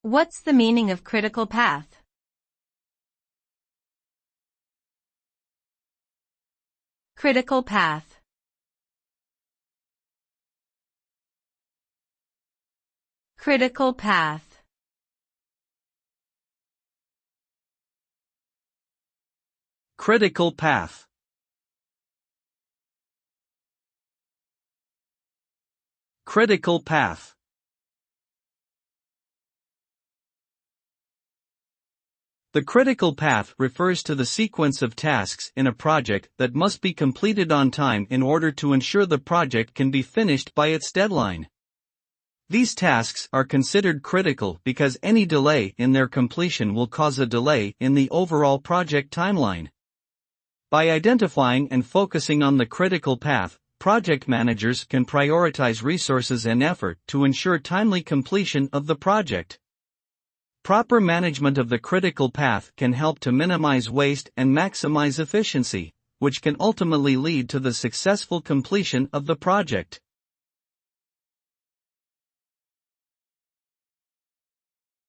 What's the meaning of critical path? Critical path. Critical path. Critical path. Critical path. The critical path refers to the sequence of tasks in a project that must be completed on time in order to ensure the project can be finished by its deadline. These tasks are considered critical because any delay in their completion will cause a delay in the overall project timeline. By identifying and focusing on the critical path, project managers can prioritize resources and effort to ensure timely completion of the project. Proper management of the critical path can help to minimize waste and maximize efficiency, which can ultimately lead to the successful completion of the project.